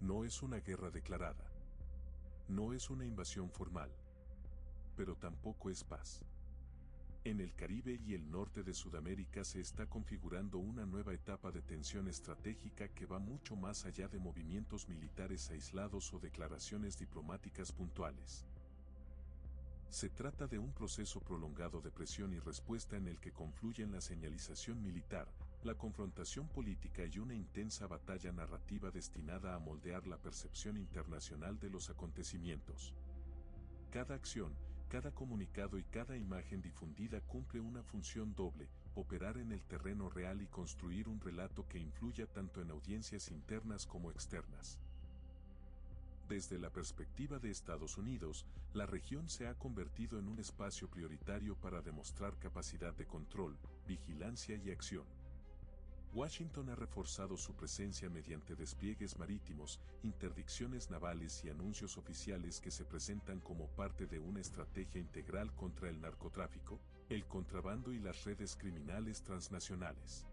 No es una guerra declarada. No es una invasión formal. Pero tampoco es paz. En el Caribe y el norte de Sudamérica se está configurando una nueva etapa de tensión estratégica que va mucho más allá de movimientos militares aislados o declaraciones diplomáticas puntuales. Se trata de un proceso prolongado de presión y respuesta en el que confluyen la señalización militar, la confrontación política y una intensa batalla narrativa destinada a moldear la percepción internacional de los acontecimientos. Cada acción, cada comunicado y cada imagen difundida cumple una función doble: operar en el terreno real y construir un relato que influya tanto en audiencias internas como externas. Desde la perspectiva de Estados Unidos, la región se ha convertido en un espacio prioritario para demostrar capacidad de control, vigilancia y acción. Washington ha reforzado su presencia mediante despliegues marítimos, interdicciones navales y anuncios oficiales que se presentan como parte de una estrategia integral contra el narcotráfico, el contrabando y las redes criminales transnacionales.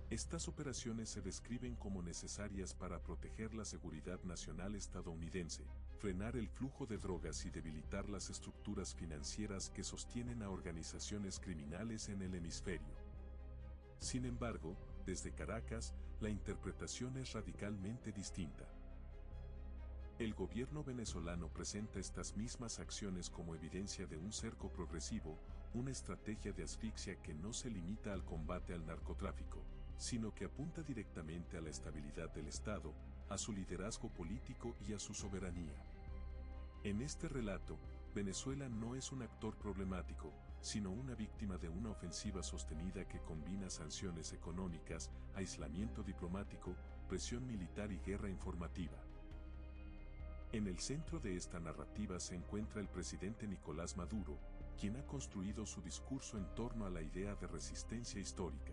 Estas operaciones se describen como necesarias para proteger la seguridad nacional estadounidense, frenar el flujo de drogas y debilitar las estructuras financieras que sostienen a organizaciones criminales en el hemisferio. Sin embargo, desde Caracas, la interpretación es radicalmente distinta. El gobierno venezolano presenta estas mismas acciones como evidencia de un cerco progresivo, una estrategia de asfixia que no se limita al combate al narcotráfico, sino que apunta directamente a la estabilidad del Estado, a su liderazgo político y a su soberanía. En este relato, Venezuela no es un actor problemático, sino una víctima de una ofensiva sostenida que combina sanciones económicas, aislamiento diplomático, presión militar y guerra informativa. En el centro de esta narrativa se encuentra el presidente Nicolás Maduro, quien ha construido su discurso en torno a la idea de resistencia histórica.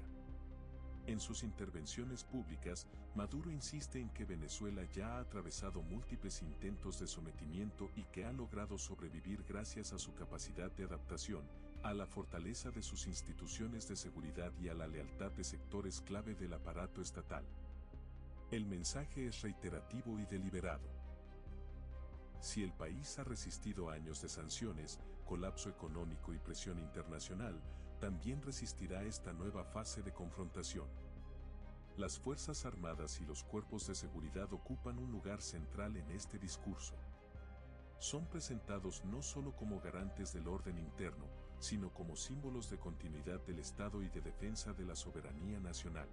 En sus intervenciones públicas, Maduro insiste en que Venezuela ya ha atravesado múltiples intentos de sometimiento y que ha logrado sobrevivir gracias a su capacidad de adaptación, a la fortaleza de sus instituciones de seguridad y a la lealtad de sectores clave del aparato estatal. El mensaje es reiterativo y deliberado. Si el país ha resistido años de sanciones, colapso económico y presión internacional, también resistirá esta nueva fase de confrontación. Las Fuerzas Armadas y los cuerpos de seguridad ocupan un lugar central en este discurso. Son presentados no solo como garantes del orden interno, sino como símbolos de continuidad del Estado y de defensa de la soberanía nacional.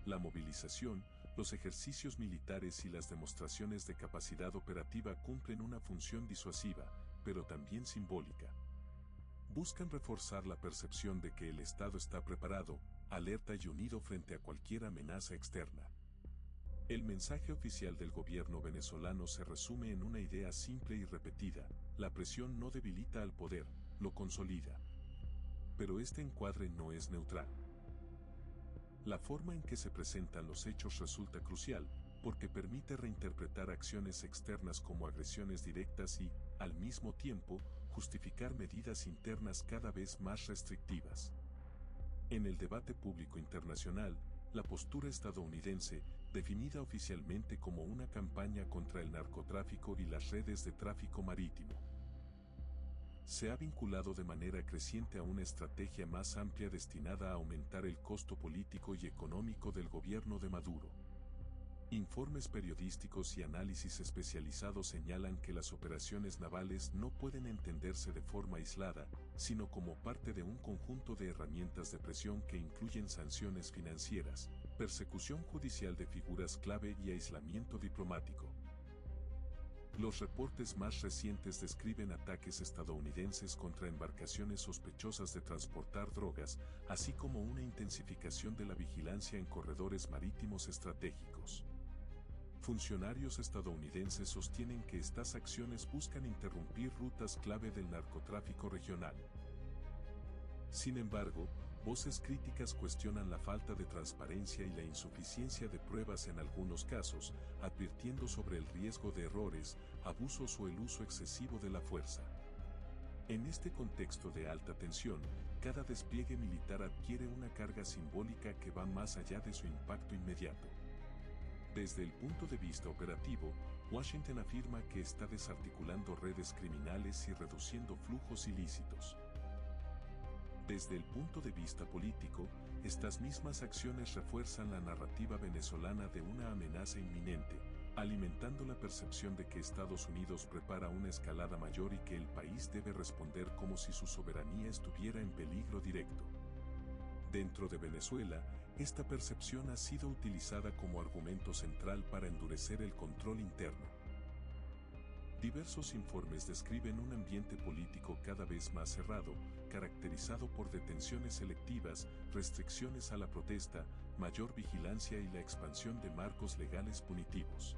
La movilización, los ejercicios militares y las demostraciones de capacidad operativa cumplen una función disuasiva, pero también simbólica. Buscan reforzar la percepción de que el Estado está preparado, alerta y unido frente a cualquier amenaza externa. El mensaje oficial del gobierno venezolano se resume en una idea simple y repetida: la presión no debilita al poder, lo consolida. Pero este encuadre no es neutral. La forma en que se presentan los hechos resulta crucial, porque permite reinterpretar acciones externas como agresiones directas y, al mismo tiempo, justificar medidas internas cada vez más restrictivas. En el debate público internacional, la postura estadounidense, definida oficialmente como una campaña contra el narcotráfico y las redes de tráfico marítimo, se ha vinculado de manera creciente a una estrategia más amplia destinada a aumentar el costo político y económico del gobierno de Maduro. Informes periodísticos y análisis especializados señalan que las operaciones navales no pueden entenderse de forma aislada, sino como parte de un conjunto de herramientas de presión que incluyen sanciones financieras, persecución judicial de figuras clave y aislamiento diplomático. Los reportes más recientes describen ataques estadounidenses contra embarcaciones sospechosas de transportar drogas, así como una intensificación de la vigilancia en corredores marítimos estratégicos. Funcionarios estadounidenses sostienen que estas acciones buscan interrumpir rutas clave del narcotráfico regional. Sin embargo, voces críticas cuestionan la falta de transparencia y la insuficiencia de pruebas en algunos casos, advirtiendo sobre el riesgo de errores, abusos o el uso excesivo de la fuerza. En este contexto de alta tensión, cada despliegue militar adquiere una carga simbólica que va más allá de su impacto inmediato. Desde el punto de vista operativo, Washington afirma que está desarticulando redes criminales y reduciendo flujos ilícitos. Desde el punto de vista político, estas mismas acciones refuerzan la narrativa venezolana de una amenaza inminente, alimentando la percepción de que Estados Unidos prepara una escalada mayor y que el país debe responder como si su soberanía estuviera en peligro directo. Dentro de Venezuela, esta percepción ha sido utilizada como argumento central para endurecer el control interno. Diversos informes describen un ambiente político cada vez más cerrado, caracterizado por detenciones selectivas, restricciones a la protesta, mayor vigilancia y la expansión de marcos legales punitivos.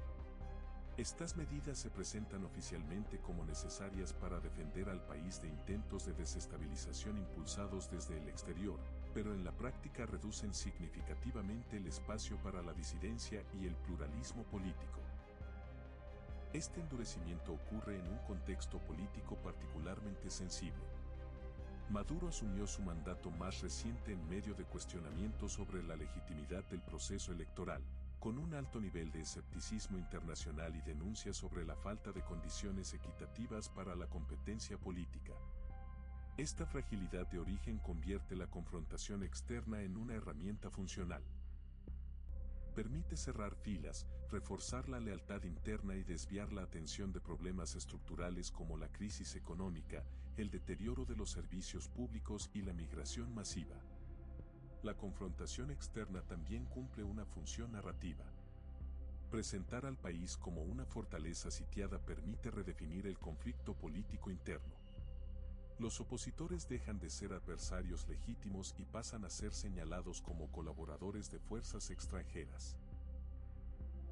Estas medidas se presentan oficialmente como necesarias para defender al país de intentos de desestabilización impulsados desde el exterior, pero en la práctica reducen significativamente el espacio para la disidencia y el pluralismo político. Este endurecimiento ocurre en un contexto político particularmente sensible. Maduro asumió su mandato más reciente en medio de cuestionamientos sobre la legitimidad del proceso electoral, con un alto nivel de escepticismo internacional y denuncias sobre la falta de condiciones equitativas para la competencia política. Esta fragilidad de origen convierte la confrontación externa en una herramienta funcional. Permite cerrar filas, reforzar la lealtad interna y desviar la atención de problemas estructurales como la crisis económica, el deterioro de los servicios públicos y la migración masiva. La confrontación externa también cumple una función narrativa. Presentar al país como una fortaleza sitiada permite redefinir el conflicto político interno. Los opositores dejan de ser adversarios legítimos y pasan a ser señalados como colaboradores de fuerzas extranjeras.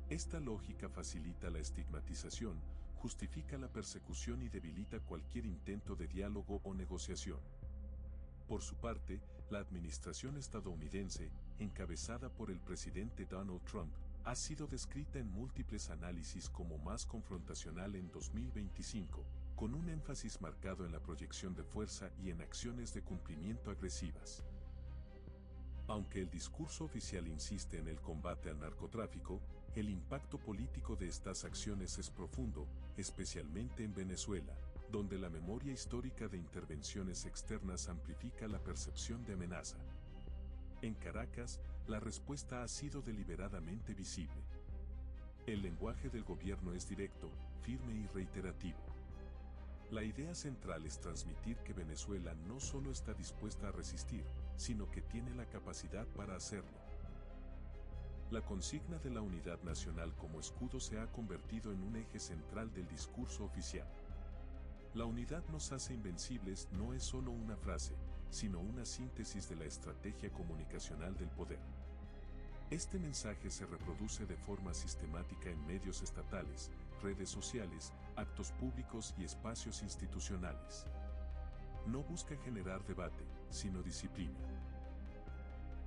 Esta lógica facilita la estigmatización, justifica la persecución y debilita cualquier intento de diálogo o negociación. Por su parte, la administración estadounidense, encabezada por el presidente Donald Trump, ha sido descrita en múltiples análisis como más confrontacional en 2025, con un énfasis marcado en la proyección de fuerza y en acciones de cumplimiento agresivas. Aunque el discurso oficial insiste en el combate al narcotráfico, el impacto político de estas acciones es profundo, especialmente en Venezuela, donde la memoria histórica de intervenciones externas amplifica la percepción de amenaza. En Caracas, la respuesta ha sido deliberadamente visible. El lenguaje del gobierno es directo, firme y reiterativo. La idea central es transmitir que Venezuela no solo está dispuesta a resistir, sino que tiene la capacidad para hacerlo. La consigna de la unidad nacional como escudo se ha convertido en un eje central del discurso oficial. La unidad nos hace invencibles no es solo una frase, sino una síntesis de la estrategia comunicacional del poder. Este mensaje se reproduce de forma sistemática en medios estatales, redes sociales, actos públicos y espacios institucionales. No busca generar debate, sino disciplina.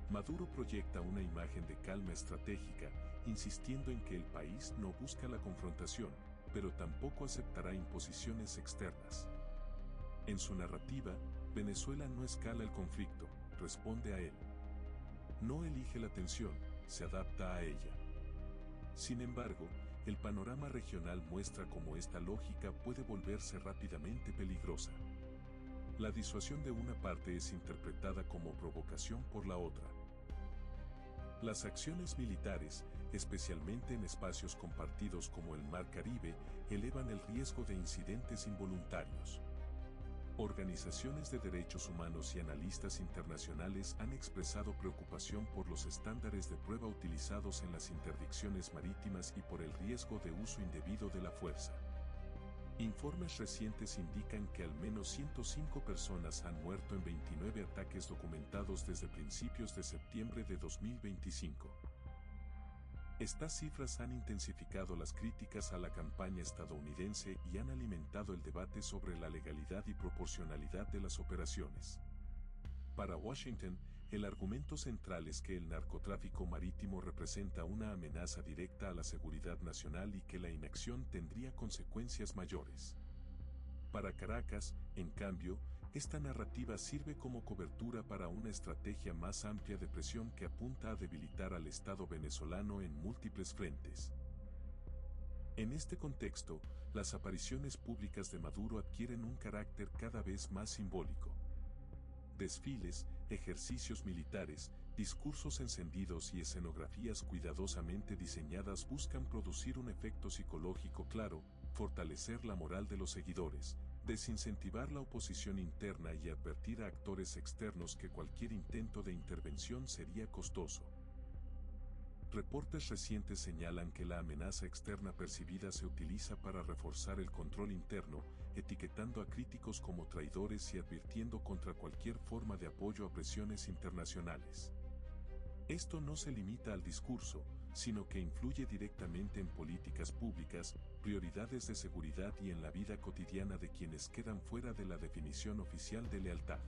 Maduro proyecta una imagen de calma estratégica, insistiendo en que el país no busca la confrontación, pero tampoco aceptará imposiciones externas. En su narrativa, Venezuela no escala el conflicto, responde a él. No elige la tensión, se adapta a ella. Sin embargo, el panorama regional muestra cómo esta lógica puede volverse rápidamente peligrosa. La disuasión de una parte es interpretada como provocación por la otra. Las acciones militares, especialmente en espacios compartidos como el Mar Caribe, elevan el riesgo de incidentes involuntarios. Organizaciones de derechos humanos y analistas internacionales han expresado preocupación por los estándares de prueba utilizados en las interdicciones marítimas y por el riesgo de uso indebido de la fuerza. Informes recientes indican que al menos 105 personas han muerto en 29 ataques documentados desde principios de septiembre de 2025. Estas cifras han intensificado las críticas a la campaña estadounidense y han alimentado el debate sobre la legalidad y proporcionalidad de las operaciones. Para Washington, el argumento central es que el narcotráfico marítimo representa una amenaza directa a la seguridad nacional y que la inacción tendría consecuencias mayores. Para Caracas, en cambio, Esta narrativa sirve como cobertura para una estrategia más amplia de presión que apunta a debilitar al Estado venezolano en múltiples frentes. En este contexto, las apariciones públicas de Maduro adquieren un carácter cada vez más simbólico. Desfiles, ejercicios militares, discursos encendidos y escenografías cuidadosamente diseñadas buscan producir un efecto psicológico claro, fortalecer la moral de los seguidores, desincentivar la oposición interna y advertir a actores externos que cualquier intento de intervención sería costoso. Reportes recientes señalan que la amenaza externa percibida se utiliza para reforzar el control interno, etiquetando a críticos como traidores y advirtiendo contra cualquier forma de apoyo a presiones internacionales. Esto no se limita al discurso, sino que influye directamente en políticas públicas, prioridades de seguridad y en la vida cotidiana de quienes quedan fuera de la definición oficial de lealtad.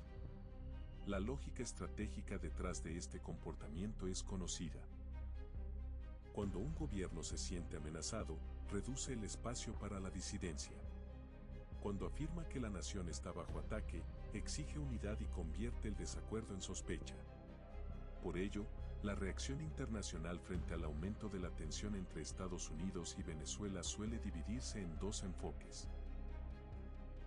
La lógica estratégica detrás de este comportamiento es conocida. Cuando un gobierno se siente amenazado, reduce el espacio para la disidencia. Cuando afirma que la nación está bajo ataque, exige unidad y convierte el desacuerdo en sospecha. Por ello, la reacción internacional frente al aumento de la tensión entre Estados Unidos y Venezuela suele dividirse en dos enfoques.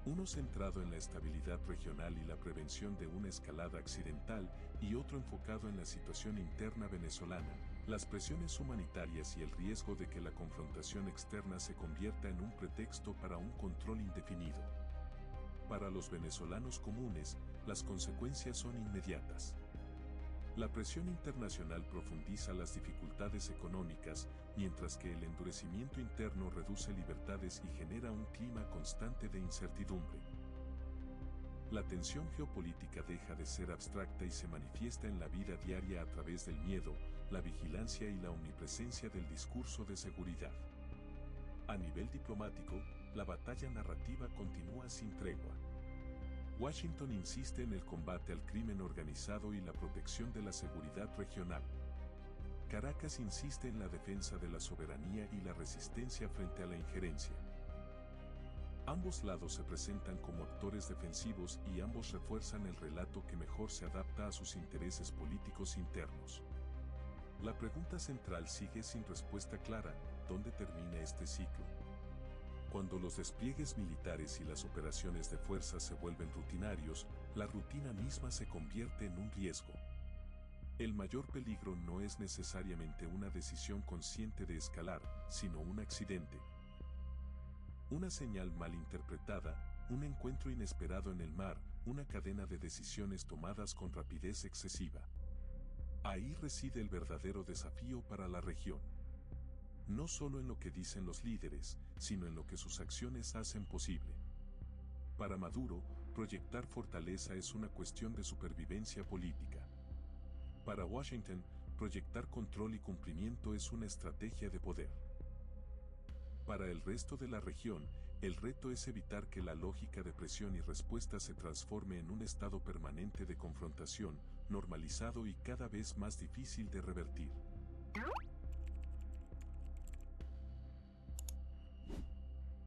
Uno centrado en la estabilidad regional y la prevención de una escalada accidental, y otro enfocado en la situación interna venezolana, las presiones humanitarias y el riesgo de que la confrontación externa se convierta en un pretexto para un control indefinido. Para los venezolanos comunes, las consecuencias son inmediatas. La presión internacional profundiza las dificultades económicas, mientras que el endurecimiento interno reduce libertades y genera un clima constante de incertidumbre. La tensión geopolítica deja de ser abstracta y se manifiesta en la vida diaria a través del miedo, la vigilancia y la omnipresencia del discurso de seguridad. A nivel diplomático, la batalla narrativa continúa sin tregua. Washington insiste en el combate al crimen organizado y la protección de la seguridad regional. Caracas insiste en la defensa de la soberanía y la resistencia frente a la injerencia. Ambos lados se presentan como actores defensivos y ambos refuerzan el relato que mejor se adapta a sus intereses políticos internos. La pregunta central sigue sin respuesta clara: ¿dónde termina este ciclo? Cuando los despliegues militares y las operaciones de fuerza se vuelven rutinarios, la rutina misma se convierte en un riesgo. El mayor peligro no es necesariamente una decisión consciente de escalar, sino un accidente. Una señal mal interpretada, un encuentro inesperado en el mar, una cadena de decisiones tomadas con rapidez excesiva. Ahí reside el verdadero desafío para la región. No solo en lo que dicen los líderes, sino en lo que sus acciones hacen posible. Para Maduro, proyectar fortaleza es una cuestión de supervivencia política. Para Washington, proyectar control y cumplimiento es una estrategia de poder. Para el resto de la región, el reto es evitar que la lógica de presión y respuesta se transforme en un estado permanente de confrontación, normalizado y cada vez más difícil de revertir.